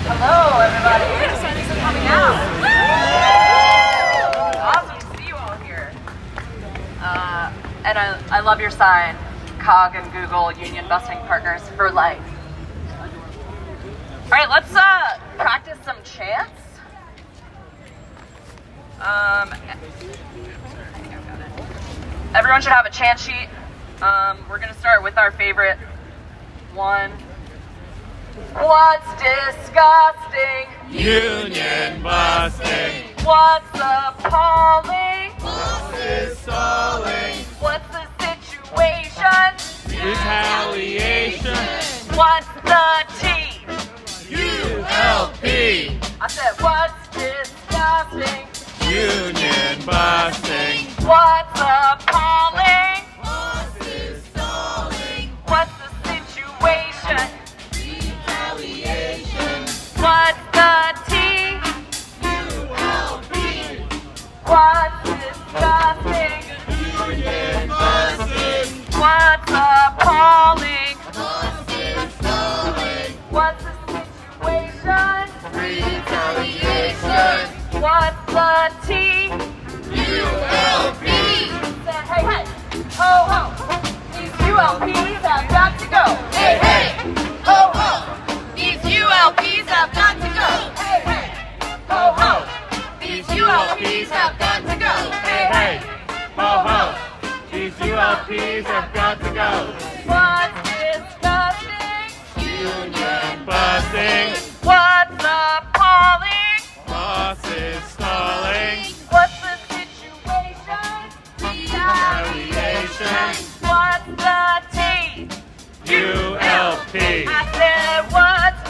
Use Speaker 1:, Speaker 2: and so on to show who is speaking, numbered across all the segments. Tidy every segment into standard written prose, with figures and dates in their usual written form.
Speaker 1: Hello, everybody. Thanks for coming out. Awesome to see you all here. And I love your sign, Cog and Google Union Busting Partners for Life. All right, let's practice some chants. Everyone should have a chant sheet. We're going to start with our favorite one. What's disgusting?
Speaker 2: Union busting.
Speaker 1: What's appalling?
Speaker 2: Bosses stalling.
Speaker 1: What's the situation?
Speaker 2: Retaliation.
Speaker 1: What's the T?
Speaker 2: ULP.
Speaker 1: I said, what's disgusting?
Speaker 2: Union busting.
Speaker 1: What's appalling?
Speaker 2: Bosses stalling.
Speaker 1: What's the situation?
Speaker 2: Retaliation.
Speaker 1: What's the T?
Speaker 2: ULP.
Speaker 1: What's disgusting?
Speaker 2: Union busting.
Speaker 1: What's appalling?
Speaker 2: Bosses stalling.
Speaker 1: What's the situation?
Speaker 2: Retaliation.
Speaker 1: What's the T?
Speaker 2: ULP.
Speaker 1: Say, hey, hey, ho, ho. These ULPs have got to go.
Speaker 2: Hey, hey.
Speaker 1: Ho, ho. These ULPs have got to go. Hey, hey, ho, ho. These ULPs have got to go. Hey, hey,
Speaker 2: Ho ho! These ULPs have got to go.
Speaker 1: what's disgusting?
Speaker 2: Union busting.
Speaker 1: What's appalling?
Speaker 2: Bosses stalling.
Speaker 1: What's the situation?
Speaker 2: Retaliation.
Speaker 1: What's the T?
Speaker 2: ULP.
Speaker 1: I said, what's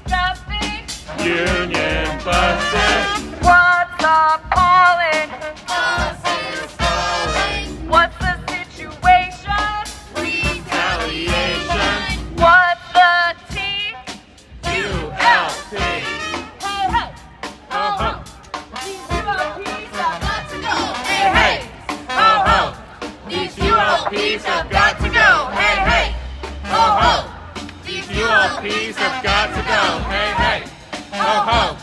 Speaker 1: disgusting?
Speaker 2: Union busting.
Speaker 1: What's appalling?
Speaker 2: Bosses stalling.
Speaker 1: What's the situation?
Speaker 2: Retaliation.
Speaker 1: What's the T?
Speaker 2: ULP.
Speaker 1: Hey, hey,
Speaker 2: Ho ho!
Speaker 1: these ULPs have got to go. Hey,
Speaker 2: Hey,
Speaker 1: hey,
Speaker 2: ho ho! These ULPs have got to go. Hey hey! Ho ho! These ULPs have got to go. Hey hey! Ho ho!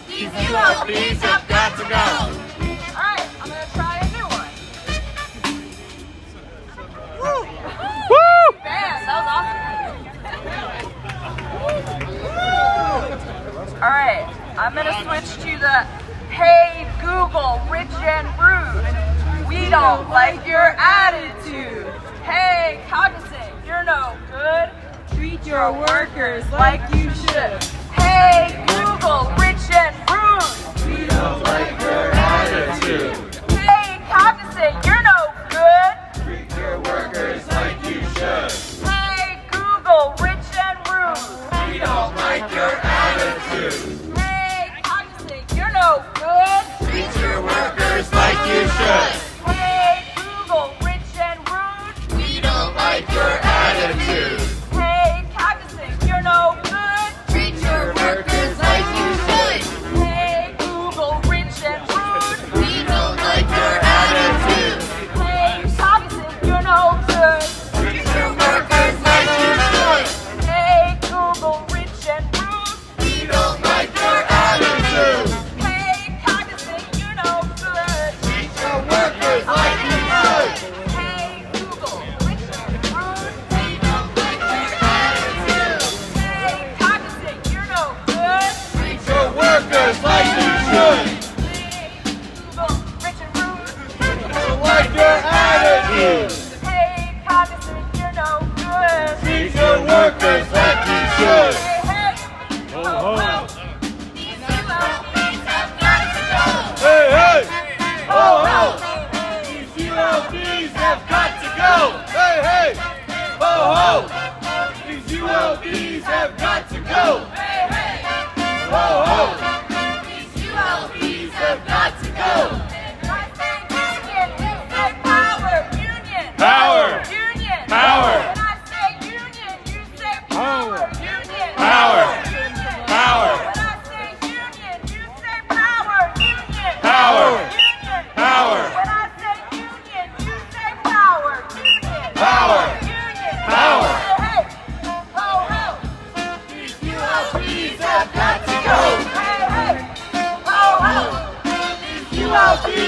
Speaker 2: These ULPs have got to go.
Speaker 1: All right, I'm gonna try a new one. Woo! Man, that was awesome. All right, I'm gonna switch to the Hey Google, rich and rude. We don't like your attitude. Hey Cognizant, you're no good. Treat your workers like you should. Hey Google, rich and rude.
Speaker 2: We don't like your attitude.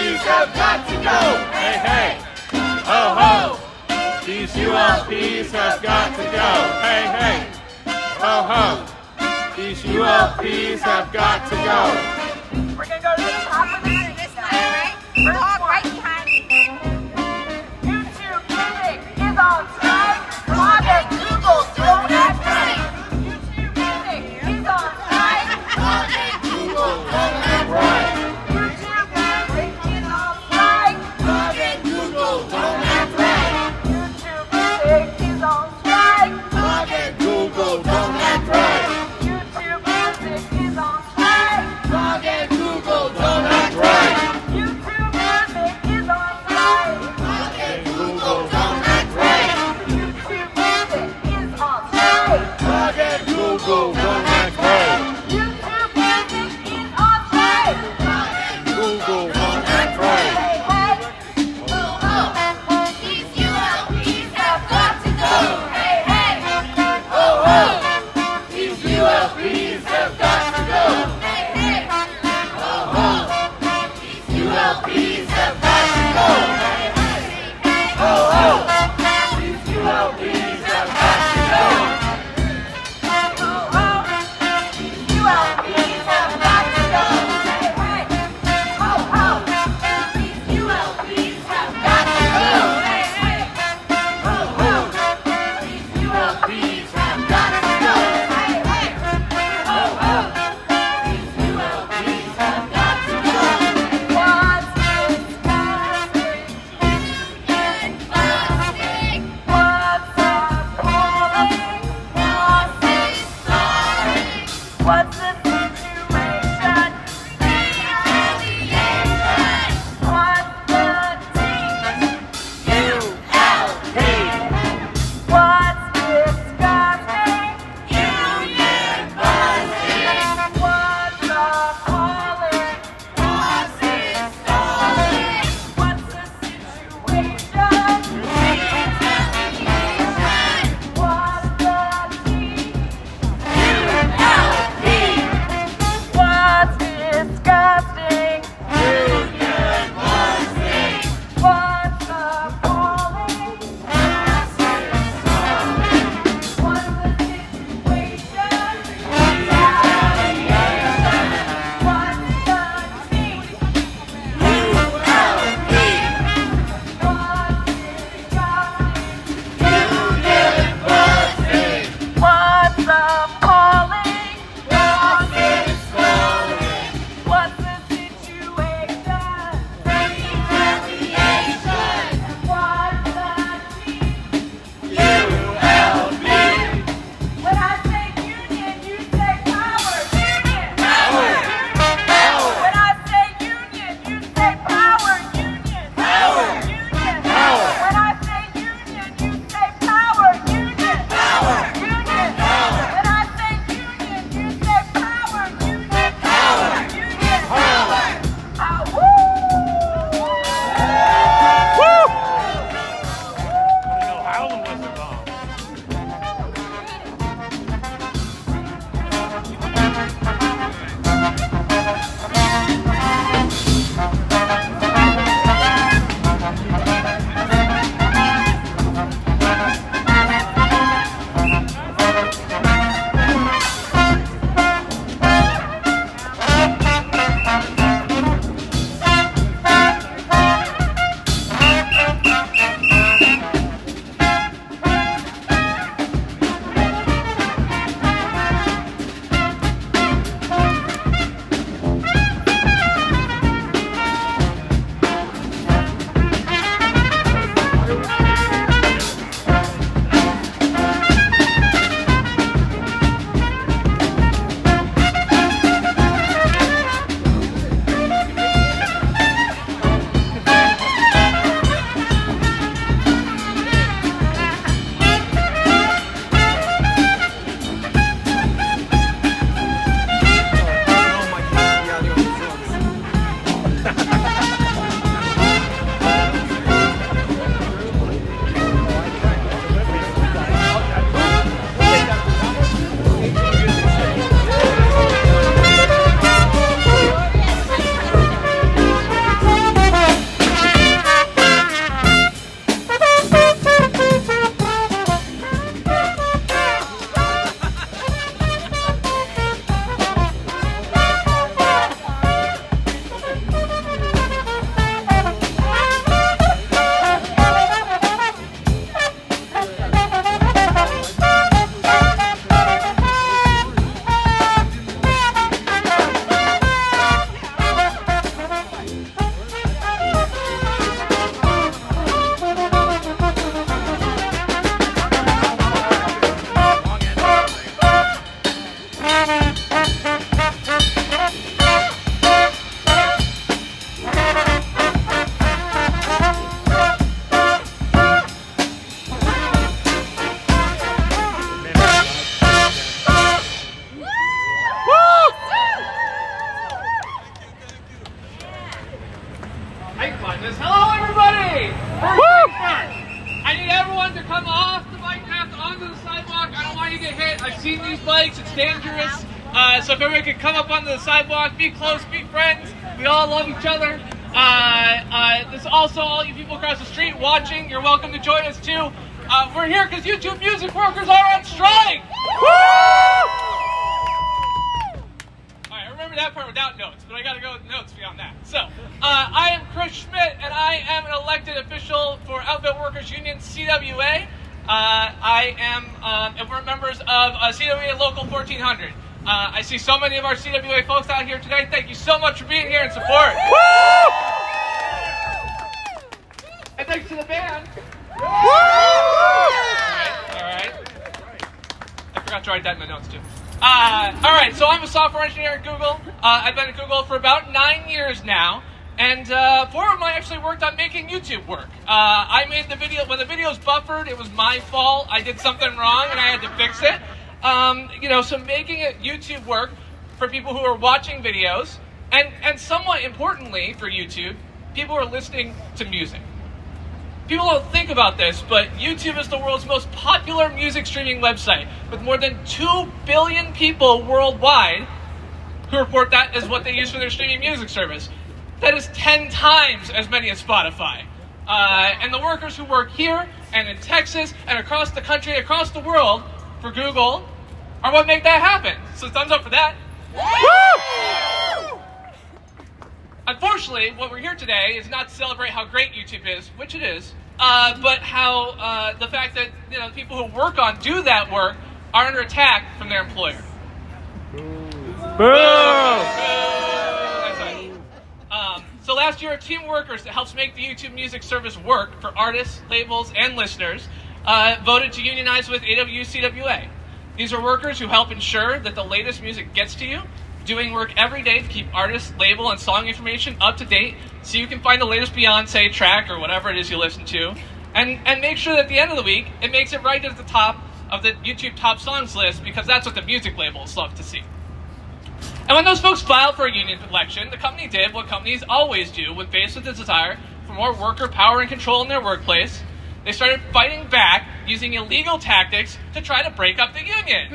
Speaker 2: ULPs have got to go. Hey, hey, ho, ho. These ULPs have got to go. Hey, hey, ho, ho. These ULPs have got to go.
Speaker 1: We're gonna go to the top of the
Speaker 3: This one, right? Dog right behind me.
Speaker 1: YouTube Music is on strike. Blog and Google don't act right. YouTube Music is on strike. Blog and Google don't act right. YouTube Music is on strike. Blog and Google don't act right. YouTube Music is on strike. Blog and Google don't act right. YouTube Music is on strike. Blog and Google don't act right. YouTube Music is on strike. Blog and Google don't act right. YouTube Music is on strike.
Speaker 2: Blog and Google don't act right.
Speaker 1: YouTube Music is on strike. Blog and
Speaker 2: Google don't act right.
Speaker 1: Hey, hey.
Speaker 3: These ULPs have got to go.
Speaker 1: Hey, hey.
Speaker 2: Ho, ho. These ULPs have got to go.
Speaker 1: Hey, hey.
Speaker 2: Ho, ho. These ULPs have got to go. Ho, ho. These ULPs have got to go.
Speaker 1: ULPs have got to go. Hey, hey. Ho, ho. These ULPs have got to go. Hey, hey.
Speaker 2: Ho, ho. These ULPs have got to go.
Speaker 1: Hey, hey.
Speaker 2: Ho, ho. These ULPs have got to go.
Speaker 1: What's this guy
Speaker 4: I can find this. Hello, everybody! First things first. I need everyone to come off the bike path onto the sidewalk. I don't want you to get hit. I've seen these bikes. It's dangerous. So if everyone could come up onto the sidewalk, be close, be friends. We all love each other. This also, all you people across the street watching, you're welcome to join us too. We're here because YouTube music workers are on strike. Remember that part without notes, but I got to go with notes beyond that. So, I am Chris Schmidt, and I am an elected official for Outfit Workers Union-CWA. And we're members of CWA Local 1400. I see so many of our CWA folks out here today. Thank you so much for being here and support. And thanks to the band. All right. I forgot to write that in my notes too. All right, so I'm a software engineer at Google. I've been at Google for about 9 years now, and 4 of them I actually worked on making YouTube work. I made the video, when the video's buffered, it was my fault. I did something wrong and I had to fix it. So making it YouTube work for people who are watching videos, and somewhat importantly for YouTube, people who are listening to music. People don't think about this, but YouTube is the world's most popular music streaming website, with more than 2 billion people worldwide who report that as what they use for their streaming music service. That is 10 times as many as Spotify. And the workers who work here and in Texas and across the country, across the world for Google are what make that happen. So thumbs up for that. Unfortunately, what we're here today is not to celebrate how great YouTube is, which it is, but how the fact that people who work on do that work are under attack from their employer. So last year, a team of workers that helps make the YouTube music service work for artists, labels, and listeners voted to unionize with AWU-CWA. These are workers who help ensure that the latest music gets to you, doing work every day to keep artist, label, and song information up to date so you can find the latest Beyonce track or whatever it is you listen to, and make sure that at the end of the week, it makes it right at the top of the YouTube top songs list, because that's what the music labels love to see. And when those folks filed for a union election, the company did what companies always do when faced with the desire for more worker power and control in their workplace. They started fighting back using illegal tactics to try to break up the union.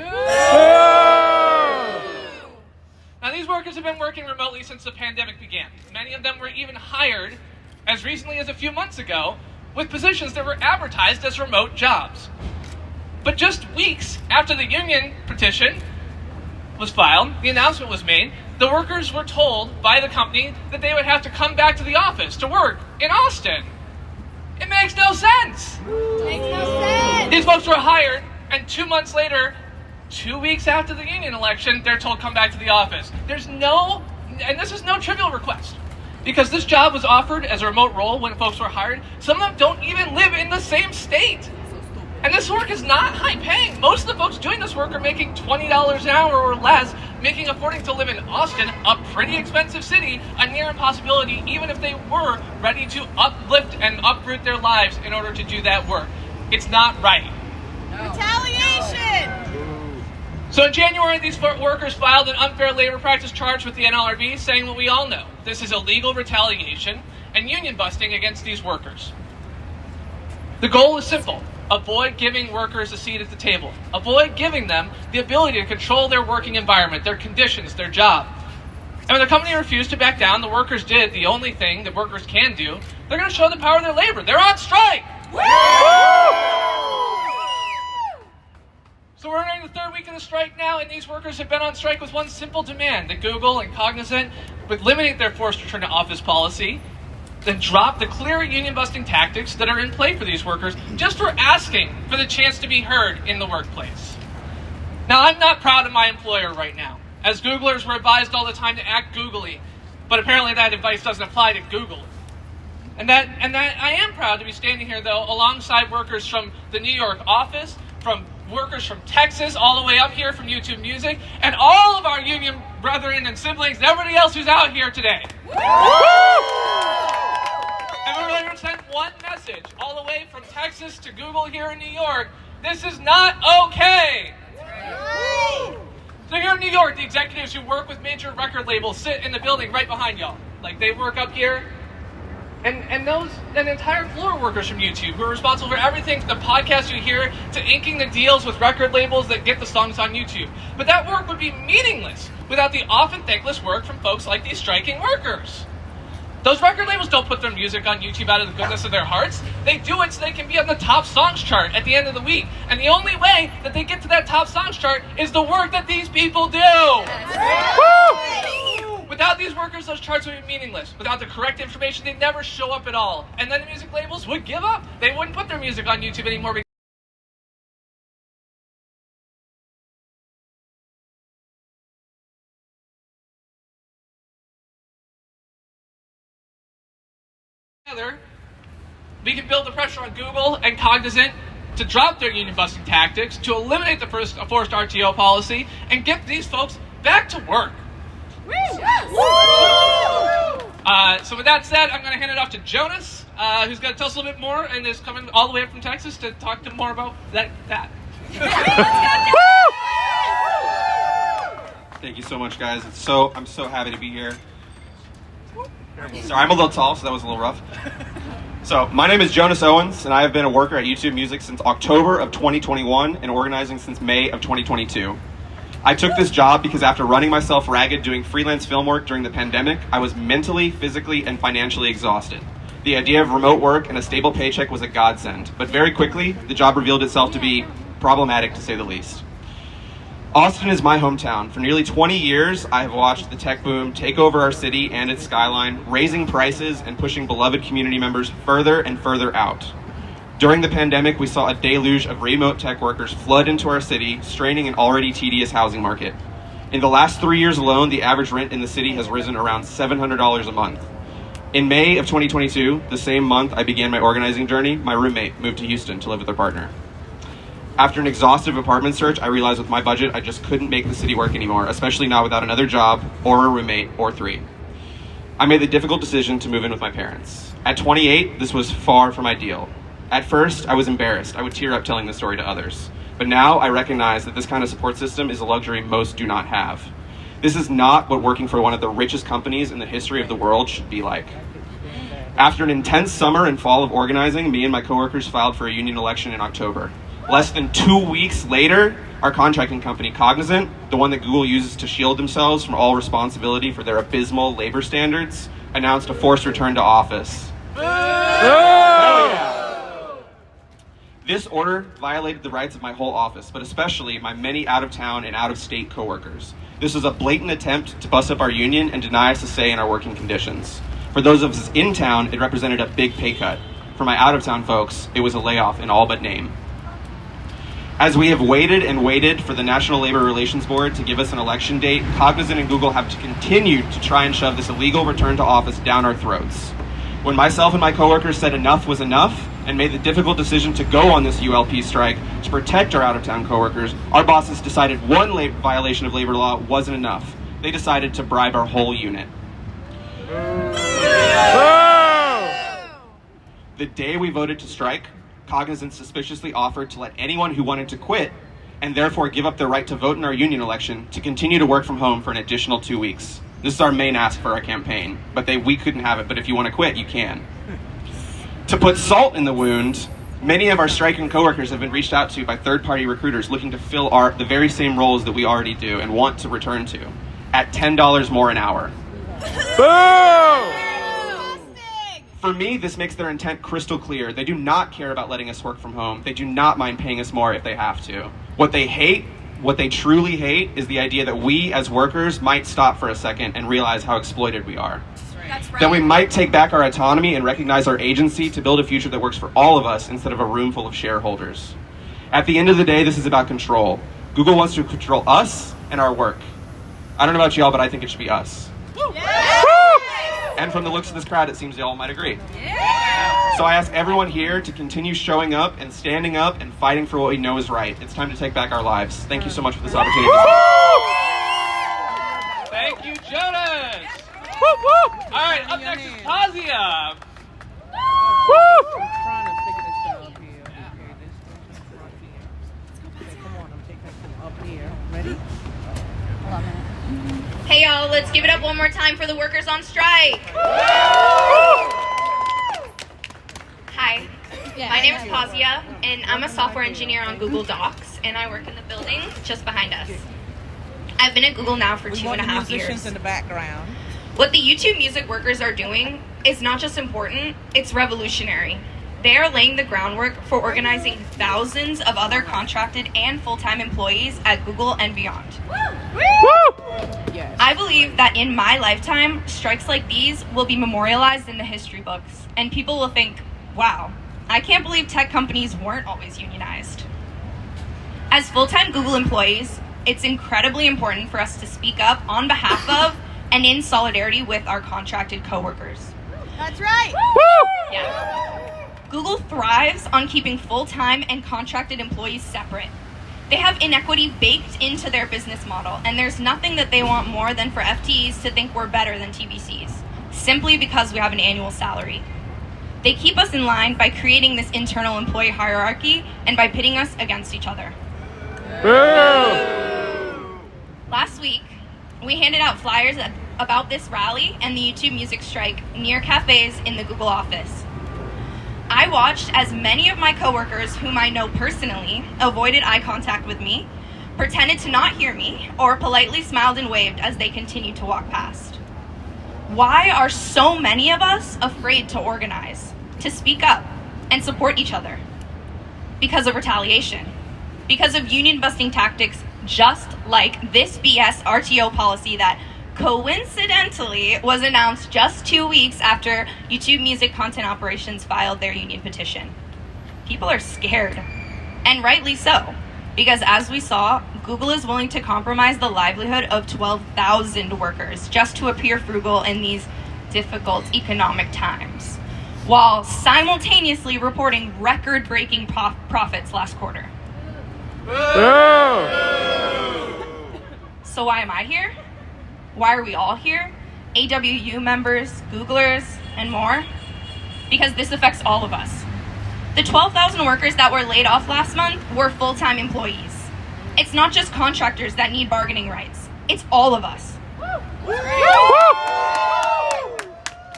Speaker 4: Now, these workers have been working remotely since the pandemic began. Many of them were even hired as recently as a few months ago with positions that were advertised as remote jobs. But just weeks after the union petition was filed, the announcement was made, the workers were told by the company that they would have to come back to the office to work in Austin. It makes no sense.
Speaker 3: Makes no sense.
Speaker 4: These folks were hired, and 2 months later, 2 weeks after the union election, they're told come back to the office. And this is no trivial request, because this job was offered as a remote role when folks were hired. Some of them don't even live in the same state. And this work is not high paying. Most of the folks doing this work are making $20 an hour or less, making affording to live in Austin, a pretty expensive city, a near impossibility, even if they were ready to uplift and uproot their lives in order to do that work. It's not right.
Speaker 3: Retaliation!
Speaker 4: So in January, these workers filed an unfair labor practice charge with the NLRB, saying what we all know. This is illegal retaliation and union busting against these workers. The goal is simple. Avoid giving workers a seat at the table. Avoid giving them the ability to control their working environment, their conditions, their job. And when the company refused to back down, the workers did the only thing that workers can do. They're going to show the power of their labor. They're on strike! So we're entering the 3rd week of the strike now, and these workers have been on strike with one simple demand, that Google and Cognizant would eliminate their forced return to office policy, then drop the clear union-busting tactics that are in play for these workers just for asking for the chance to be heard in the workplace. Now, I'm not proud of my employer right now. As Googlers, we're advised all the time to act googly, but apparently that advice doesn't apply to Google. And that I am proud to be standing here, though, alongside workers from the New York office, from workers from Texas, all the way up here from YouTube Music, and all of our union brethren and siblings, and everybody else who's out here today. And we're going to send one message all the way from Texas to Google here in New York. This is not okay. So here in New York, the executives who work with major record labels sit in the building right behind y'all. Like, they work up here. And those an entire floor of workers from YouTube who are responsible for everything from the podcast you hear to inking the deals with record labels that get the songs on YouTube. But that work would be meaningless without the often thankless work from folks like these striking workers. Those record labels don't put their music on YouTube out of the goodness of their hearts. They do it so they can be on the top songs chart at the end of the week. And the only way that they get to that top songs chart is the work that these people do. Woo! Without these workers, those charts would be meaningless. Without the correct information, they'd never show up at all. And then the music labels would give up. They wouldn't put their music on YouTube anymore. Together, we can build the pressure on Google and Cognizant to drop their union-busting tactics, to eliminate the forced RTO policy, and get these folks back to work. So with that said, I'm going to hand it off to Jonas, who's going to tell us a little bit more, and is coming all the way up from Texas to talk to more about that.
Speaker 5: Thank you so much, guys. I'm so happy to be here. Sorry, I'm a little tall, so that was a little rough. So, my name is Jonas Owens, and I have been a worker at YouTube Music since October of 2021 and organizing since May of 2022. I took this job because after running myself ragged doing freelance film work during the pandemic, I was mentally, physically, and financially exhausted. The idea of remote work and a stable paycheck was a godsend, but very quickly, the job revealed itself to be problematic, to say the least. Austin is my hometown. For nearly 20 years, I have watched the tech boom take over our city and its skyline, raising prices and pushing beloved community members further and further out. During the pandemic, we saw a deluge of remote tech workers flood into our city, straining an already tedious housing market. In the last 3 years alone, the average rent in the city has risen around $700 a month. In May of 2022, the same month I began my organizing journey, my roommate moved to Houston to live with her partner. After an exhaustive apartment search, I realized with my budget, I just couldn't make the city work anymore, especially not without another job, or a roommate, or three. I made the difficult decision to move in with my parents. At 28, this was far from ideal. At first, I was embarrassed. I would tear up telling the story to others. But now I recognize that this kind of support system is a luxury most do not have. This is not what working for one of the richest companies in the history of the world should be like. After an intense summer and fall of organizing, me and my coworkers filed for a union election in October. Less than 2 weeks later, our contracting company, Cognizant, the one that Google uses to shield themselves from all responsibility for their abysmal labor standards, announced a forced return to office. This order violated the rights of my whole office, but especially my many out-of-town and out-of-state coworkers. This was a blatant attempt to bust up our union and deny us a say in our working conditions. For those of us in town, it represented a big pay cut. For my out-of-town folks, it was a layoff in all but name. As we have waited and waited for the National Labor Relations Board to give us an election date, Cognizant and Google have continued to try and shove this illegal return to office down our throats. When myself and my coworkers said enough was enough and made the difficult decision to go on this ULP strike to protect our out-of-town coworkers, our bosses decided one violation of labor law wasn't enough. They decided to bribe our whole unit. The day we voted to strike, Cognizant suspiciously offered to let anyone who wanted to quit and therefore give up their right to vote in our union election to continue to work from home for an additional 2 weeks. This is our main ask for our campaign, but we couldn't have it, but if you want to quit, you can. To put salt in the wound, many of our striking coworkers have been reached out to by third-party recruiters looking to fill the very same roles that we already do and want to return to at $10 more an hour.
Speaker 2: Boom!
Speaker 5: For me, this makes their intent crystal clear. They do not care about letting us work from home. They do not mind paying us more if they have to. What they truly hate, is the idea that we as workers might stop for a second and realize how exploited we are.
Speaker 3: That's right.
Speaker 5: That we might take back our autonomy and recognize our agency to build a future that works for all of us instead of a room full of shareholders. At the end of the day, this is about control. Google wants to control us and our work. I don't know about y'all, but I think it should be us.
Speaker 3: Yeah.
Speaker 5: And from the looks of this crowd, it seems y'all might agree.
Speaker 3: Yeah.
Speaker 5: So I ask everyone here to continue showing up and standing up and fighting for what we know is right. It's time to take back our lives. Thank you so much for this opportunity.
Speaker 4: Thank you, Jonas. All right, up next is Tazia.
Speaker 6: I'm trying to figure this out here. Okay, this is right here. Okay, come on, I'm taking it from up here. Ready?
Speaker 3: Hold on a minute.
Speaker 7: Hey y'all, let's give it up one more time for the workers on strike. My name is Pazia, and I'm a software engineer on Google Docs, and I work in the building just behind us. I've been at Google now for 2.5 years.
Speaker 6: In the background.
Speaker 7: What the YouTube music workers are doing is not just important, it's revolutionary. They are laying the groundwork for organizing thousands of other contracted and full-time employees at Google and beyond.
Speaker 6: Yes.
Speaker 7: I believe that in my lifetime, strikes like these will be memorialized in the history books, and people will think, wow, I can't believe tech companies weren't always unionized. As full-time Google employees, it's incredibly important for us to speak up on behalf of and in solidarity with our contracted coworkers.
Speaker 3: That's right.
Speaker 7: Yeah. Google thrives on keeping full-time and contracted employees separate. They have inequity baked into their business model, and there's nothing that they want more than for FTEs to think we're better than TBCs, simply because we have an annual salary. They keep us in line by creating this internal employee hierarchy and by pitting us against each other. Last week, we handed out flyers about this rally and the YouTube music strike near cafes in the Google office. I watched as many of my coworkers whom I know personally avoided eye contact with me, pretended to not hear me, or politely smiled and waved as they continued to walk past. Why are so many of us afraid to organize, to speak up, and support each other? Because of retaliation. Because of union-busting tactics just like this BS RTO policy that coincidentally was announced just 2 weeks after YouTube Music Content Operations filed their union petition. People are scared, and rightly so, because as we saw, Google is willing to compromise the livelihood of 12,000 workers just to appear frugal in these difficult economic times, while simultaneously reporting record-breaking profits last quarter. So why am I here? Why are we all here? AWU members, Googlers, and more? Because this affects all of us. The 12,000 workers that were laid off last month were full-time employees. It's not just contractors that need bargaining rights. It's all of us.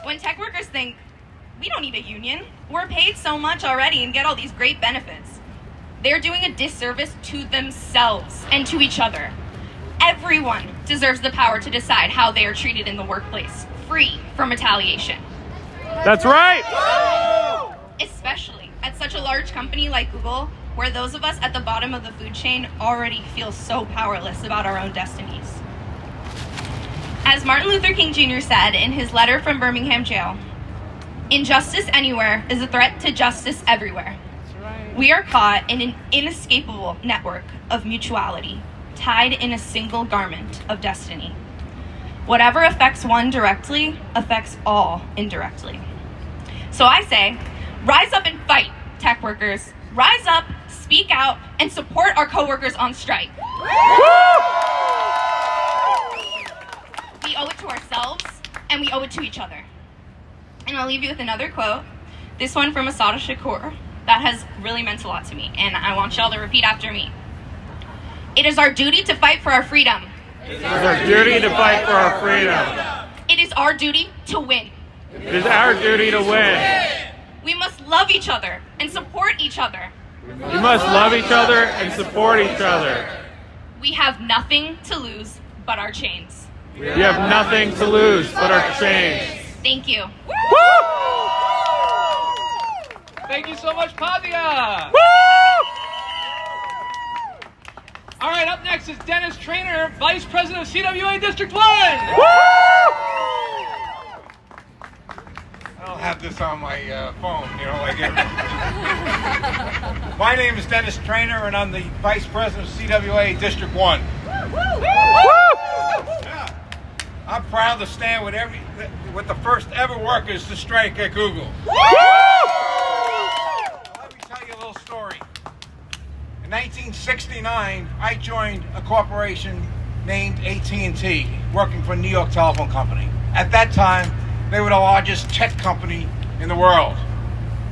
Speaker 7: When tech workers think, we don't need a union, we're paid so much already and get all these great benefits, they're doing a disservice to themselves and to each other. Everyone deserves the power to decide how they are treated in the workplace, free from retaliation.
Speaker 2: That's right!
Speaker 7: Especially at such a large company like Google, where those of us at the bottom of the food chain already feel so powerless about our own destinies. As Martin Luther King Jr. said in his letter from Birmingham jail, injustice anywhere is a threat to justice everywhere. We are caught in an inescapable network of mutuality, tied in a single garment of destiny. Whatever affects one directly affects all indirectly. So I say, rise up and fight, tech workers. Rise up, speak out, and support our coworkers on strike. We owe it to ourselves, and we owe it to each other. And I'll leave you with another quote, this one from Assata Shakur, that has really meant a lot to me, and I want y'all to repeat after me. It is our duty to fight for our freedom.
Speaker 2: It is our duty to fight for our freedom.
Speaker 7: It is our duty to win.
Speaker 2: It is our duty to win.
Speaker 7: We must love each other and support each other.
Speaker 2: We must love each other and support each other.
Speaker 7: We have nothing to lose but our chains.
Speaker 2: We have nothing to lose but our chains.
Speaker 7: Thank you.
Speaker 4: Thank you so much, Pavia. All right, up next is Dennis Trainer, Vice President of CWA District 1.
Speaker 8: I don't have this on my phone, like everybody. My name is Dennis Trainer, and I'm the Vice President of CWA District 1. Yeah. I'm proud to stand with the first ever workers to strike at Google. Let me tell you a little story. In 1969, I joined a corporation named AT&T, working for New York Telephone Company. At that time, they were the largest tech company in the world.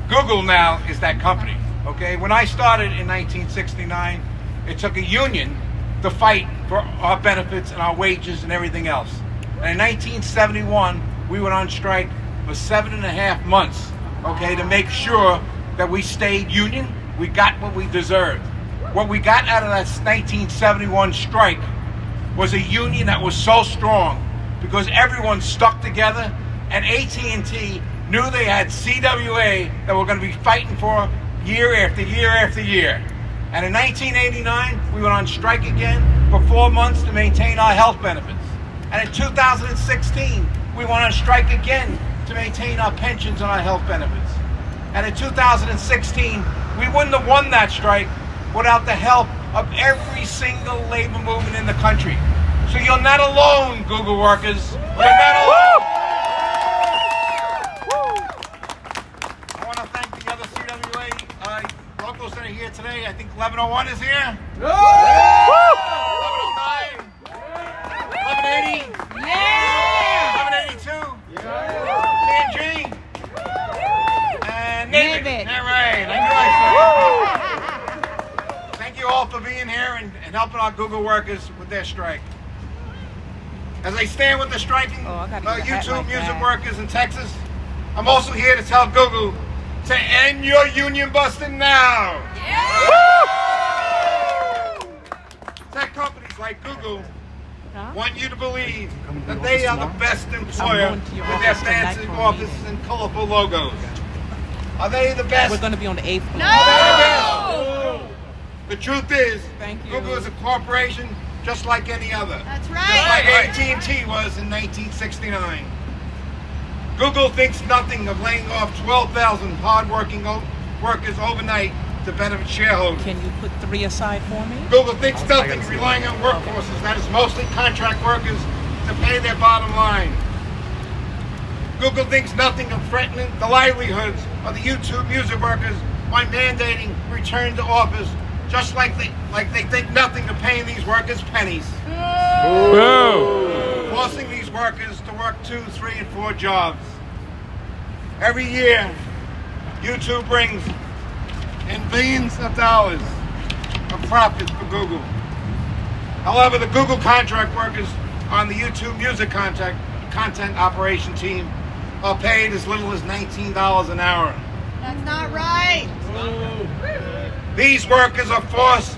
Speaker 8: Google now is that company, okay? When I started in 1969, it took a union to fight for our benefits and our wages and everything else. And in 1971, we went on strike for 7.5 months, okay, to make sure that we stayed union. We got what we deserved. What we got out of that 1971 strike was a union that was so strong because everyone stuck together, and AT&T knew they had CWA that were going to be fighting for year after year after year. And in 1989, we went on strike again for 4 months to maintain our health benefits. And in 2016, we went on strike again to maintain our pensions and our health benefits. And in 2016, we wouldn't have won that strike without the help of every single labor movement in the country. So you're not alone, Google workers. You're not alone. I want to thank the other CWA locals that are here today. I think 1101 is here. 1109. 1180. 1182. PNG. And David. All right. I knew I said. Thank you all for being here and helping our Google workers with their strike. As I stand with the striking YouTube music workers in Texas, I'm also here to tell Google to end your union busting now. Tech companies like Google want you to believe that they are the best employer with their fancy offices and colorful logos. Are they the best?
Speaker 6: We're going to be on the 8th floor.
Speaker 8: No! Are they the best? The truth is, Google is a corporation just like any other. That's right. Just like AT&T was in 1969. Google thinks nothing of laying off 12,000 hardworking workers overnight to benefit shareholders.
Speaker 6: Can you put 3 aside for me?
Speaker 8: Google thinks nothing of relying on workforces that is mostly contract workers to pay their bottom line. Google thinks nothing of threatening the livelihoods of the YouTube music workers by mandating return to office, just like they think nothing of paying these workers pennies. Forcing these workers to work 2, 3, and 4 jobs. Every year, YouTube brings in billions of dollars of profits for Google. However, the Google contract workers on the YouTube music content operation team are paid as little as $19 an hour.
Speaker 3: That's not right.
Speaker 8: These workers are forced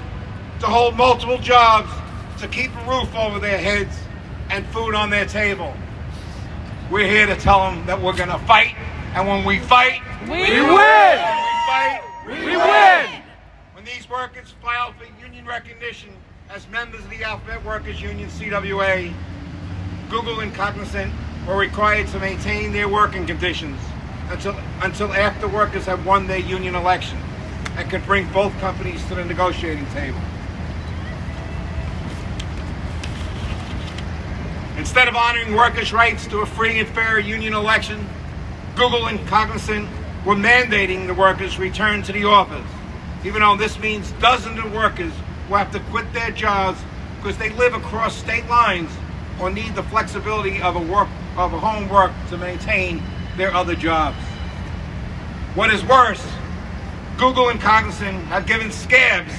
Speaker 8: to hold multiple jobs to keep a roof over their heads and food on their table. We're here to tell them that we're going to fight, and when we fight, we win! When we fight, we win! When these workers filed for union recognition as members of the Alphabet Workers Union-CWA, Google and Cognizant were required to maintain their working conditions until after workers have won their union election and could bring both companies to the negotiating table. Instead of honoring workers' rights to a free and fair union election, Google and Cognizant were mandating the workers return to the office, even though this means dozens of workers will have to quit their jobs because they live across state lines or need the flexibility of a home work to maintain their other jobs. What is worse, Google and Cognizant have given scabs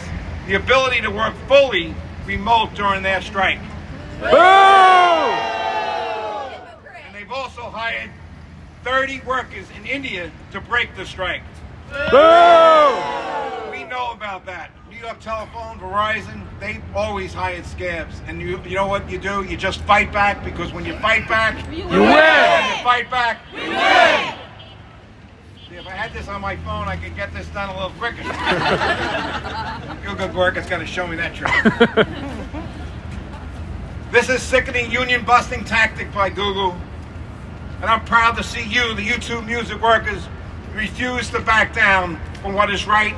Speaker 8: the ability to work fully remote during their strike. And they've also hired 30 workers in India to break the strike. We know about that. New York Telephone, Verizon, they've always hired scabs. And you know what you do? You just fight back, because when you fight back, you win. When you fight back, we win. See, if I had this on my phone, I could get this done a little quicker. Google workers got to show me that trick. This is sickening union-busting tactic by Google, and I'm proud to see you, the YouTube music workers, refuse to back down from what is right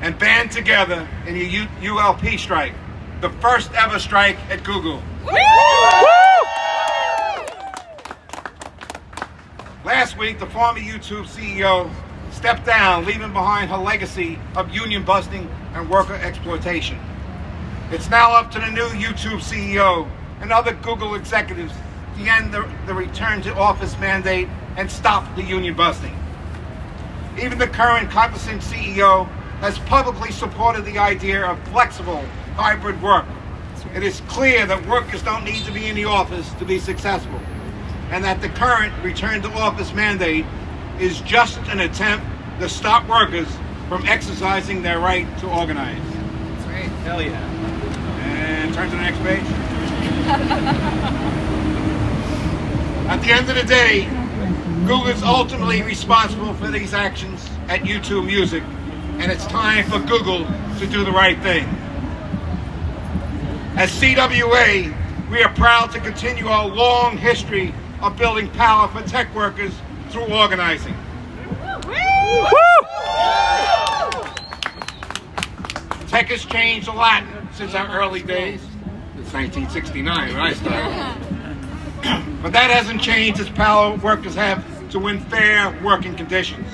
Speaker 8: and band together in your ULP strike, the first ever strike at Google. Last week, the former YouTube CEO stepped down, leaving behind her legacy of union busting and worker exploitation. It's now up to the new YouTube CEO and other Google executives to end the return to office mandate and stop the union busting. Even the current Cognizant CEO has publicly supported the idea of flexible hybrid work. It is clear that workers don't need to be in the office to be successful, and that the current return to office mandate is just an attempt to stop workers from exercising their right to organize.
Speaker 1: That's right.
Speaker 5: Hell yeah.
Speaker 8: And turn to the next page. At the end of the day, Google is ultimately responsible for these actions at YouTube Music, and it's time for Google to do the right thing. As CWA, we are proud to continue our long history of building power for tech workers through organizing. Tech has changed a lot since our early days. It's 1969 when I started. But that hasn't changed as power workers have to win fair working conditions.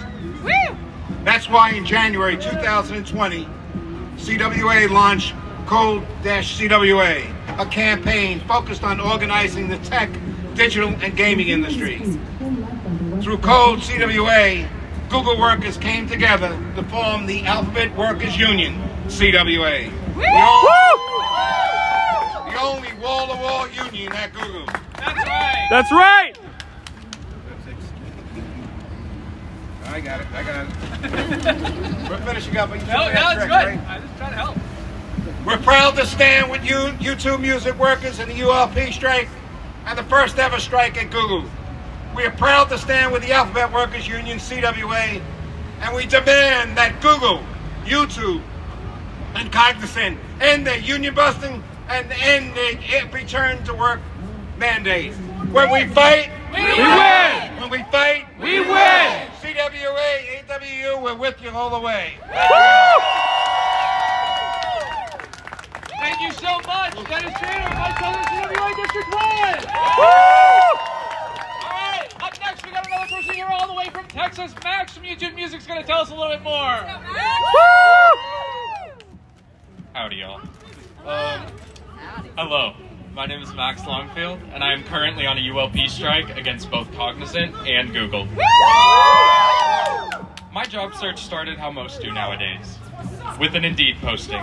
Speaker 8: That's why in January 2020, CWA launched Code-CWA, a campaign focused on organizing the tech, digital, and gaming industry. Through Code-CWA, Google workers came together to form the Alphabet Workers Union-CWA. The only wall-to-wall union at Google.
Speaker 4: That's right.
Speaker 2: That's right.
Speaker 8: I got it. We're finishing up.
Speaker 4: No, it's good. I just trying to help.
Speaker 8: We're proud to stand with YouTube Music workers in the ULP strike and the first ever strike at Google. We are proud to stand with the Alphabet Workers Union, CWA, and we demand that Google, YouTube, and Cognizant end their union busting and end their return to work mandate. When we fight,
Speaker 2: We win.
Speaker 8: when we fight,
Speaker 2: We win.
Speaker 8: CWA, AWU, we're with you all the way.
Speaker 4: Thank you so much, Dennis Trainer, Vice President CWA District 1. All right, up next we got another person here all the way from Texas. Max from YouTube Music's going to tell us a little bit more.
Speaker 9: Howdy, y'all. Hello, my name is Max Longfield, and I am currently on a ULP strike against both Cognizant and Google. My job search started how most do nowadays, with an Indeed posting.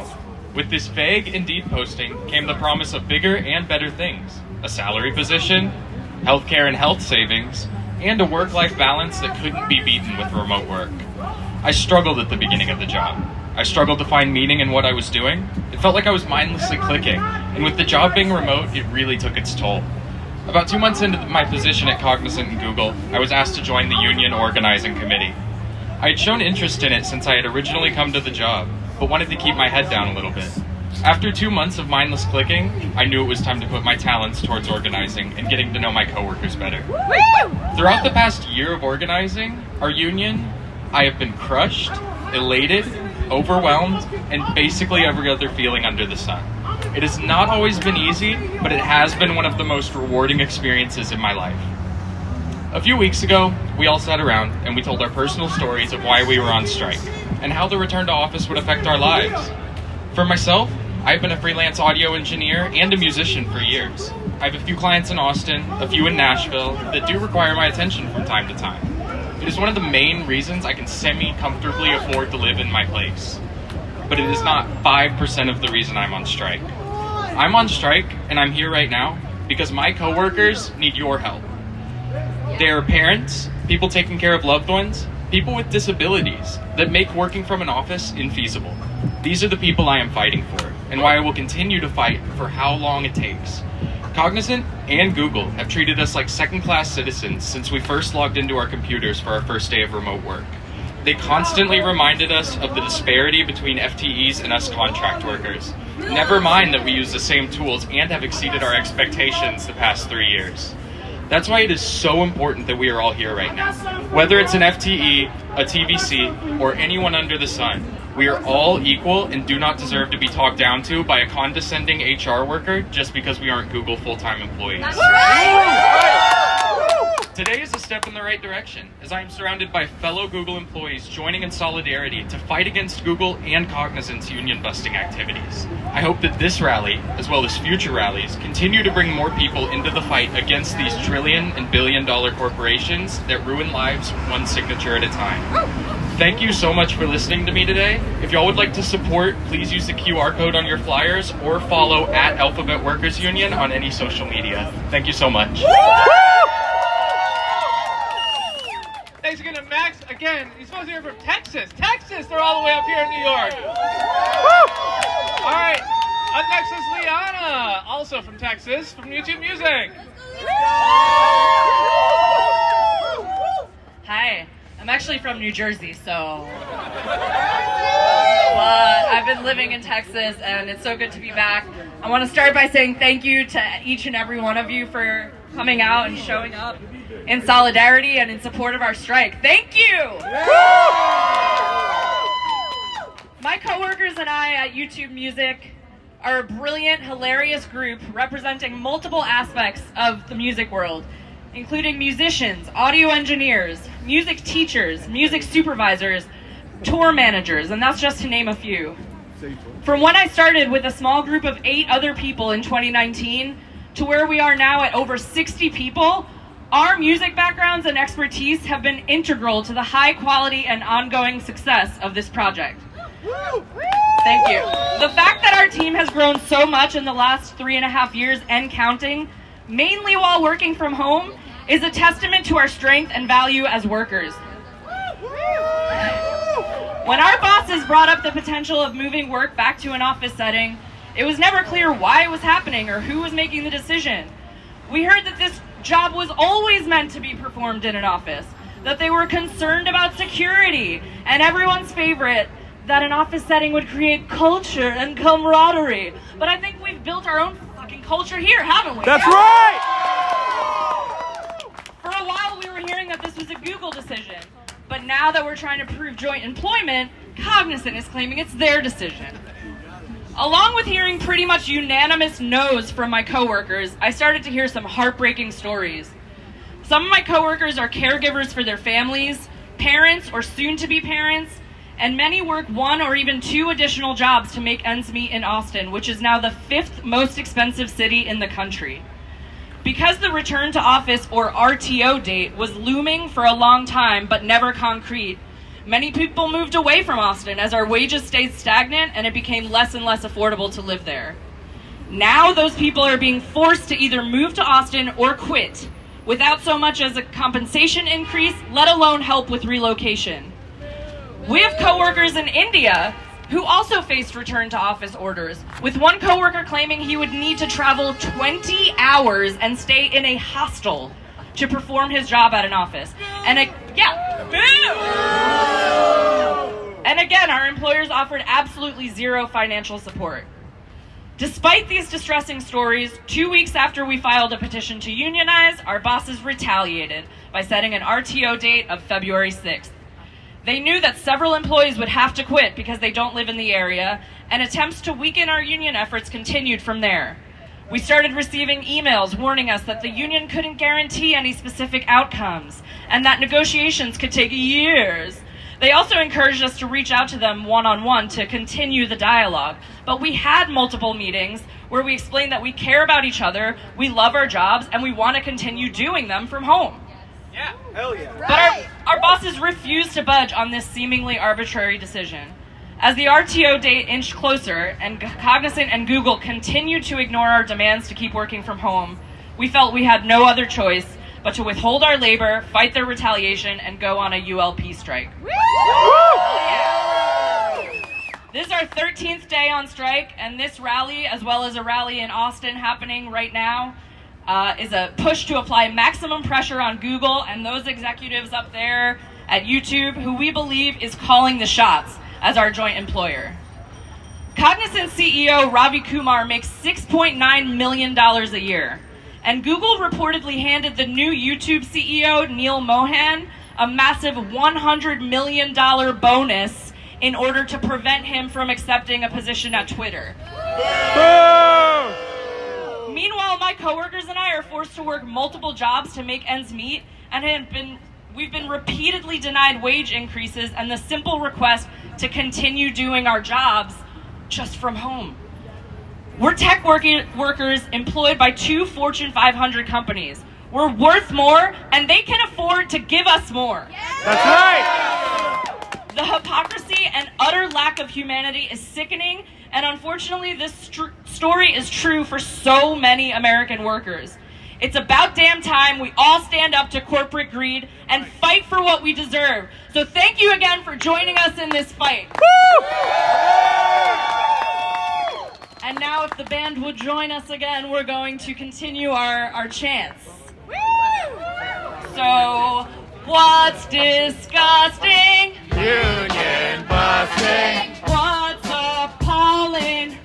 Speaker 9: With this vague Indeed posting came the promise of bigger and better things, a salary position, healthcare and health savings, and a work-life balance that couldn't be beaten with remote work. I struggled at the beginning of the job. I struggled to find meaning in what I was doing. It felt like I was mindlessly clicking, and with the job being remote, it really took its toll. About 2 months into my position at Cognizant and Google, I was asked to join the union organizing committee. I had shown interest in it since I had originally come to the job, but wanted to keep my head down a little bit. After 2 months of mindless clicking, I knew it was time to put my talents towards organizing and getting to know my coworkers better. Throughout the past year of organizing our union, I have been crushed, elated, overwhelmed, and basically every other feeling under the sun. It has not always been easy, but it has been one of the most rewarding experiences in my life. A few weeks ago, we all sat around and we told our personal stories of why we were on strike and how the return to office would affect our lives. For myself, I've been a freelance audio engineer and a musician for years. I have a few clients in Austin, a few in Nashville, that do require my attention from time to time. It is one of the main reasons I can semi-comfortably afford to live in my place. But it is not 5% of the reason I'm on strike. I'm on strike, and I'm here right now because my coworkers need your help. They are parents, people taking care of loved ones, people with disabilities that make working from an office infeasible. These are the people I am fighting for, and why I will continue to fight for how long it takes. Cognizant and Google have treated us like second-class citizens since we first logged into our computers for our first day of remote work. They constantly reminded us of the disparity between FTEs and us contract workers. Never mind that we use the same tools and have exceeded our expectations the past 3 years. That's why it is so important that we are all here right now. Whether it's an FTE, a TVC, or anyone under the sun, we are all equal and do not deserve to be talked down to by a condescending HR worker just because we aren't Google full-time employees. Today is a step in the right direction, as I am surrounded by fellow Google employees joining in solidarity to fight against Google and Cognizant's union-busting activities. I hope that this rally, as well as future rallies, continue to bring more people into the fight against these trillion and billion-dollar corporations that ruin lives one signature at a time. Thank you so much for listening to me today. If y'all would like to support, please use the QR code on your flyers or follow @Alphabet Workers Union on any social media. Thank you so much.
Speaker 4: Thanks again to Max. again, you're supposed to hear from Texas. Texas, they're all the way up here in New York. All right, up next is Liana, also from Texas, from YouTube Music.
Speaker 10: Hi, I'm actually from New Jersey, so... But I've been living in Texas, and it's so good to be back. I want to start by saying thank you to each and every one of you for coming out and showing up in solidarity and in support of our strike. Thank you! My coworkers and I at YouTube Music are a brilliant, hilarious group representing multiple aspects of the music world, including musicians, audio engineers, music teachers, music supervisors, tour managers, and that's just to name a few. From when I started with a small group of 8 other people in 2019 to where we are now at over 60 people, our music backgrounds and expertise have been integral to the high quality and ongoing success of this project. Thank you. The fact that our team has grown so much in the last 3.5 years and counting, mainly while working from home, is a testament to our strength and value as workers. When our bosses brought up the potential of moving work back to an office setting, it was never clear why it was happening or who was making the decision. We heard that this job was always meant to be performed in an office, that they were concerned about security, and everyone's favorite, that an office setting would create culture and camaraderie. But I think we've built our own fucking culture here, haven't we?
Speaker 2: That's right!
Speaker 10: For a while we were hearing that this was a Google decision, but now that we're trying to prove joint employment, Cognizant is claiming it's their decision. Along with hearing pretty much unanimous no's from my coworkers, I started to hear some heartbreaking stories. Some of my coworkers are caregivers for their families, parents or soon-to-be parents, and many work 1 or even 2 additional jobs to make ends meet in Austin, which is now the 5th most expensive city in the country. Because the return to office or RTO date was looming for a long time but never concrete, many people moved away from Austin as our wages stayed stagnant and it became less and less affordable to live there. Now those people are being forced to either move to Austin or quit without so much as a compensation increase, let alone help with relocation. We have coworkers in India who also faced return to office orders, with one coworker claiming he would need to travel 20 hours and stay in a hostel to perform his job at an office. And again, our employers offered absolutely zero financial support. Despite these distressing stories, 2 weeks after we filed a petition to unionize, our bosses retaliated by setting an RTO date of February 6th. They knew that several employees would have to quit because they don't live in the area, and attempts to weaken our union efforts continued from there. We started receiving emails warning us that the union couldn't guarantee any specific outcomes, and that negotiations could take years. They also encouraged us to reach out to them one-on-one to continue the dialogue, but we had multiple meetings where we explained that we care about each other, we love our jobs, and we want to continue doing them from home.
Speaker 2: Yeah, hell yeah.
Speaker 10: But our bosses refused to budge on this seemingly arbitrary decision. As the RTO date inched closer and Cognizant and Google continued to ignore our demands to keep working from home, we felt we had no other choice but to withhold our labor, fight their retaliation, and go on a ULP strike. This is our 13th day on strike, and this rally, as well as a rally in Austin happening right now, is a push to apply maximum pressure on Google and those executives up there at YouTube who we believe is calling the shots as our joint employer. Cognizant CEO Ravi Kumar makes $6.9 million a year, and Google reportedly handed the new YouTube CEO Neil Mohan a massive $100 million bonus in order to prevent him from accepting a position at Twitter. Meanwhile, my coworkers and I are forced to work multiple jobs to make ends meet, and we've been repeatedly denied wage increases and the simple request to continue doing our jobs just from home. We're tech workers employed by 2 Fortune 500 companies. We're worth more, and they can afford to give us more.
Speaker 2: That's right!
Speaker 10: The hypocrisy and utter lack of humanity is sickening, and unfortunately this story is true for so many American workers. It's about damn time we all stand up to corporate greed and fight for what we deserve. So thank you again for joining us in this fight. Woo! And now if the band would join us again, we're going to continue our chants. So, what's disgusting?
Speaker 2: Union busting.
Speaker 10: What's appalling?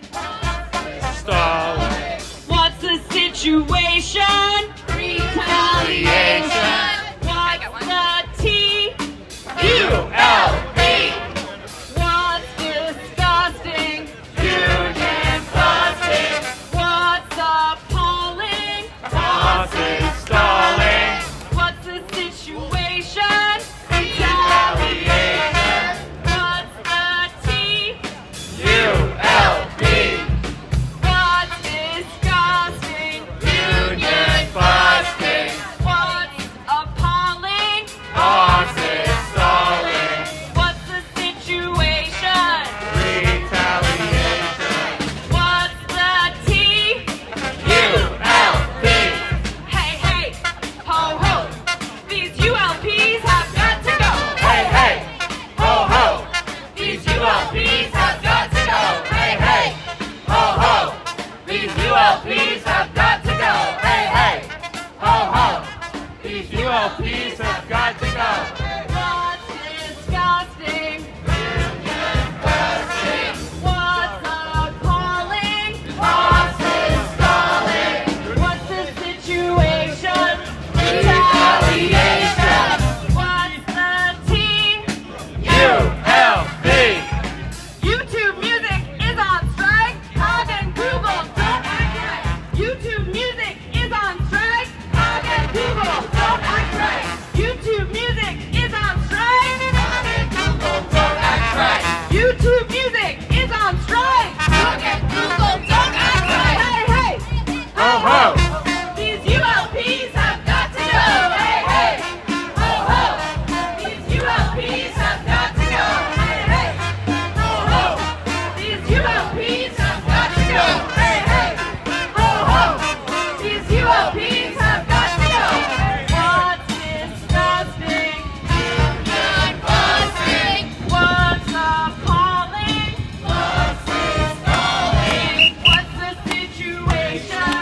Speaker 2: Stalling.
Speaker 10: What's the situation?
Speaker 2: Retaliation.
Speaker 10: What's the T?
Speaker 2: ULP.
Speaker 10: What's disgusting?
Speaker 2: Union busting.
Speaker 10: What's appalling?
Speaker 2: Bosses stalling.
Speaker 10: What's the situation?
Speaker 2: Retaliation.
Speaker 10: What's the T?
Speaker 2: ULP.
Speaker 10: What's disgusting?
Speaker 2: Union busting.
Speaker 10: What's appalling?
Speaker 2: Bosses stalling.
Speaker 10: What's the situation?
Speaker 2: Retaliation.
Speaker 10: What's the T?
Speaker 2: ULP.
Speaker 10: Hey, hey, ho, ho. These ULPs have got to go.
Speaker 2: Hey, hey, ho, ho. These ULPs have got to go. Hey, hey, ho, ho. These ULPs have got to go. Hey, hey, ho, ho. These ULPs have got to go.
Speaker 10: What's disgusting? What's appalling?
Speaker 2: Bosses stalling.
Speaker 10: What's the situation?
Speaker 2: Retaliation.
Speaker 10: What's the T?
Speaker 2: ULP.
Speaker 10: YouTube Music is on strike. Cog and Google don't act right. YouTube Music is on strike. Cog and Google don't act right. YouTube Music is on strike.
Speaker 2: Cog and Google don't act right.
Speaker 10: YouTube Music is on strike.
Speaker 2: Cog and Google don't act right.
Speaker 10: Hey, hey.
Speaker 2: Ho, ho.
Speaker 10: These ULPs have got to go. Hey, hey.
Speaker 2: Ho, ho. These ULPs have got to go.
Speaker 10: Hey, hey.
Speaker 2: Ho, ho.
Speaker 10: These ULPs
Speaker 2: Have got to go. Hey, hey. Ho, ho.
Speaker 10: These ULPs have got to go. What's disgusting?
Speaker 2: Union busting.
Speaker 10: What's appalling?
Speaker 2: Bosses stalling.
Speaker 10: What's the situation?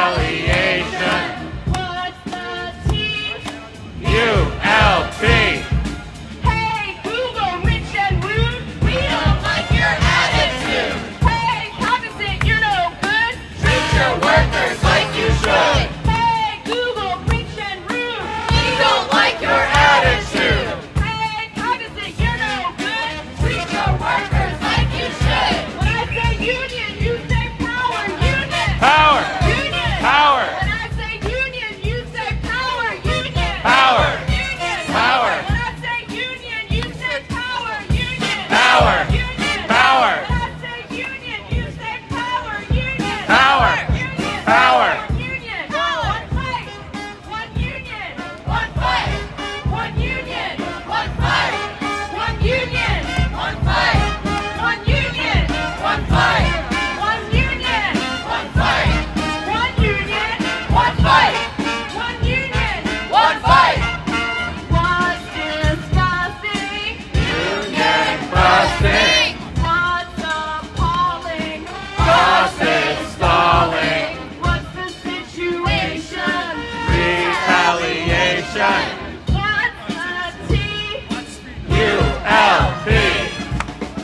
Speaker 2: Retaliation.
Speaker 10: What's the T?
Speaker 2: ULP.
Speaker 10: Hey, Google, rich and rude. We don't like your attitude. Hey, Cognizant, you're no good.
Speaker 2: Treat your workers like you should.
Speaker 10: Hey, Google, rich and rude.
Speaker 2: We don't like your attitude.
Speaker 10: Hey, Cognizant, you're no good.
Speaker 2: Treat your workers like you should.
Speaker 10: When I say union, you say power. Union.
Speaker 2: Power.
Speaker 10: Union.
Speaker 2: Power.
Speaker 10: When I say union, you say power. Union.
Speaker 2: Power.
Speaker 10: Union.
Speaker 2: Power.
Speaker 10: When I say union, you say power. Union.
Speaker 2: Power.
Speaker 10: Union.
Speaker 2: Power.
Speaker 10: When I say union, you say power. Union.
Speaker 2: Power.
Speaker 10: Union.
Speaker 2: Power.
Speaker 10: One union. One fight. One union.
Speaker 2: One fight.
Speaker 10: One union.
Speaker 2: One fight.
Speaker 10: One union.
Speaker 2: One fight.
Speaker 10: One union.
Speaker 2: One fight.
Speaker 10: One union.
Speaker 2: One fight.
Speaker 10: One union.
Speaker 2: One fight.
Speaker 10: One union.
Speaker 2: One fight.
Speaker 10: What's disgusting?
Speaker 2: Union busting.
Speaker 10: What's appalling?
Speaker 2: Bosses stalling.
Speaker 10: What's the situation?
Speaker 2: Retaliation.
Speaker 10: What's the T?
Speaker 2: ULP.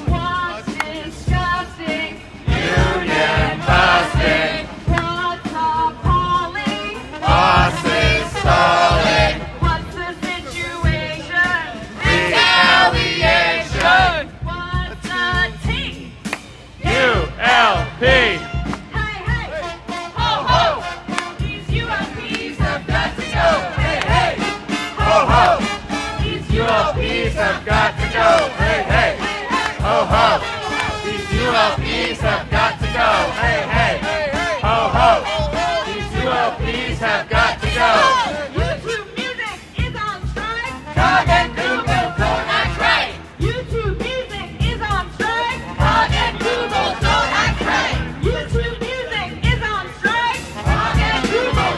Speaker 10: What's disgusting?
Speaker 2: Union busting.
Speaker 10: What's appalling?
Speaker 2: Bosses stalling.
Speaker 10: What's the situation?
Speaker 2: Retaliation.
Speaker 10: What's the T?
Speaker 2: ULP.
Speaker 10: Hey, hey, ho, ho. These ULPs have got to go. Hey, hey,
Speaker 2: Ho, ho.
Speaker 10: these
Speaker 2: ULPs have got to go. Hey, hey. Ho, ho. These ULPs have got to go. Hey, hey. Ho, ho. These ULPs have got to go.
Speaker 10: YouTube Music is on strike.
Speaker 2: Cog and Google don't act right.
Speaker 10: YouTube Music is on strike.
Speaker 2: Cog and Google don't act right.
Speaker 10: YouTube Music is on strike.
Speaker 2: Cog and Google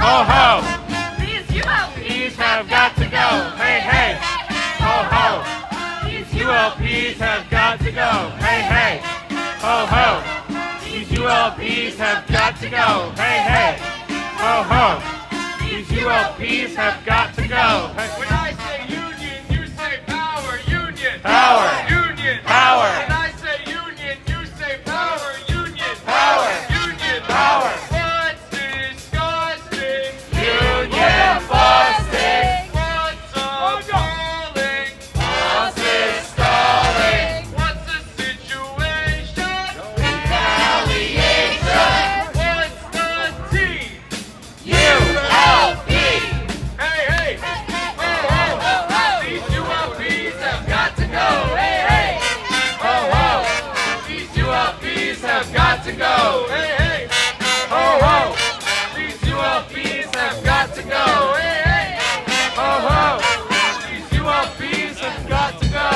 Speaker 2: Ho ho!
Speaker 10: These ULPs
Speaker 2: Have got to go. Hey hey! Ho ho!
Speaker 10: These
Speaker 2: ULPs have got to go. Hey hey! Ho ho! These ULPs have got to go. Hey hey! Ho ho! These ULPs have got to go. Hey.
Speaker 9: When I say union, you say power. Union.
Speaker 2: Power.
Speaker 9: Union.
Speaker 2: Power.
Speaker 9: When I say union, you say power. Union.
Speaker 2: Power.
Speaker 9: Union.
Speaker 2: Power.
Speaker 9: What's disgusting?
Speaker 2: Union busting.
Speaker 9: What's appalling?
Speaker 2: Boss is stalling.
Speaker 9: What's the situation?
Speaker 2: Retaliation.
Speaker 9: What's the T?
Speaker 2: ULP.
Speaker 9: Hey, hey! Ho, ho! These ULPs have got to go! Hey, hey! Ho, ho! These ULPs have got to go! Hey, hey! Ho, ho! These ULPs have got to go! Hey, hey! Ho, ho! These ULPs have got to go!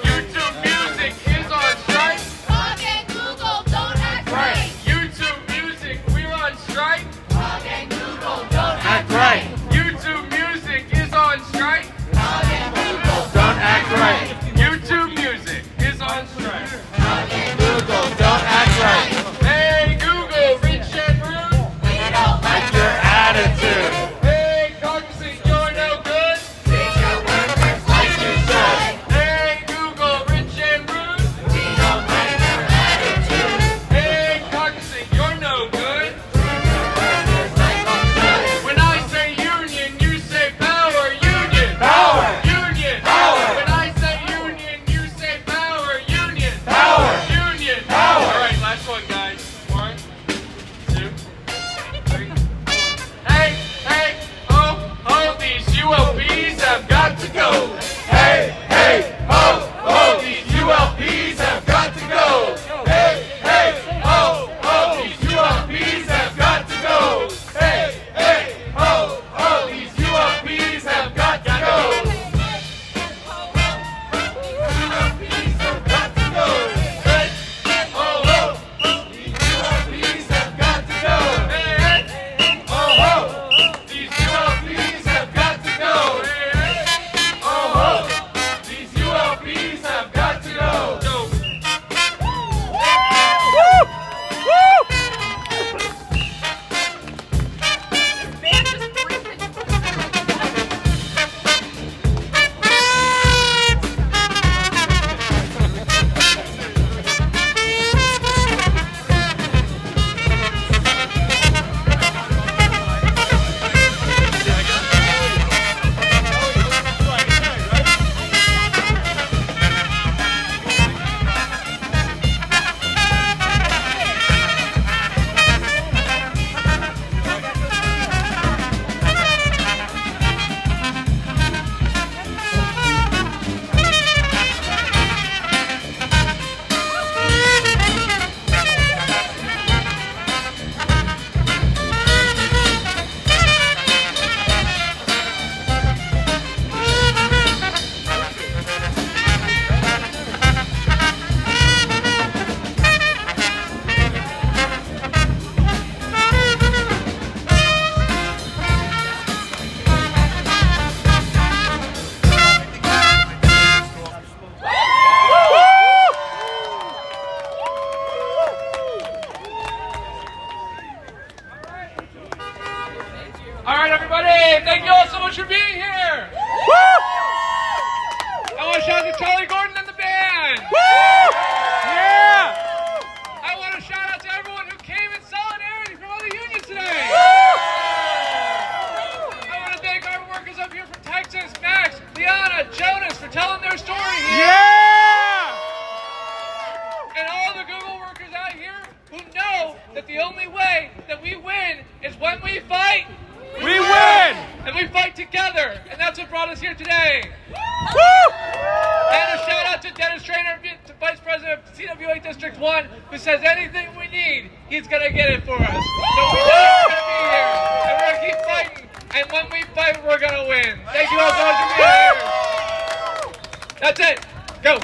Speaker 9: YouTube Music is on strike!
Speaker 3: Cog and Google, don't act right.
Speaker 9: YouTube Music, we're on strike!
Speaker 3: Cog and Google, don't
Speaker 2: Act right.
Speaker 9: YouTube Music is on strike!
Speaker 3: Cog and Google,
Speaker 2: Don't act right.
Speaker 9: YouTube Music is on strike!
Speaker 2: Google, don't act right.
Speaker 9: Hey Google, rich and rude!
Speaker 3: we don't like
Speaker 2: Like your attitude.
Speaker 9: Hey Cognizant, you're no good!
Speaker 3: treat your workers like you should.
Speaker 9: Hey Google, rich and rude!
Speaker 3: We don't like your attitude.
Speaker 9: Hey Cognizant, you're no good!
Speaker 3: Workers like you should.
Speaker 9: When I say union, you say power! Union!
Speaker 2: Power.
Speaker 9: Union!
Speaker 2: Power.
Speaker 9: When I say union, you say power! Union!
Speaker 2: Power.
Speaker 9: Union!
Speaker 2: Power.
Speaker 9: Alright, last one, guys. 1, 2, 3. Hey, hey, oh, these ULPs have got to go!
Speaker 2: Hey, hey, ho, ho, these ULPs have got to go. Hey, hey, ho, ho, these ULPs have got to go. Hey, hey, ho, ho, these ULPs have got to go. ULPs have got to go. Hey, ho, ho, these ULPs have got to go.
Speaker 9: Hey, hey,
Speaker 2: Ho, ho, these ULPs have got to go. Ho, ho, these ULPs have got to go.
Speaker 9: go! Alright, everybody, thank you all so much for being here! I want to shout out to Charlie Gordon and the band!
Speaker 2: Yeah!
Speaker 9: I want to shout out to everyone who came in solidarity from other unions today! I want to thank our workers up here from Texas, Max, Liana, Jonas for telling their story here! And all the Google workers out here who know that the only way that we win is when we fight!
Speaker 2: We win!
Speaker 9: And we fight together, and that's what brought us here today. And a shout out to Dennis Trainer, Vice President of CWA District 1, who says anything we need, he's gonna get it for us. So we know we're gonna be here, and we're gonna keep fighting. And when we fight, we're gonna win. Thank you all so much for being here. That's it. Go.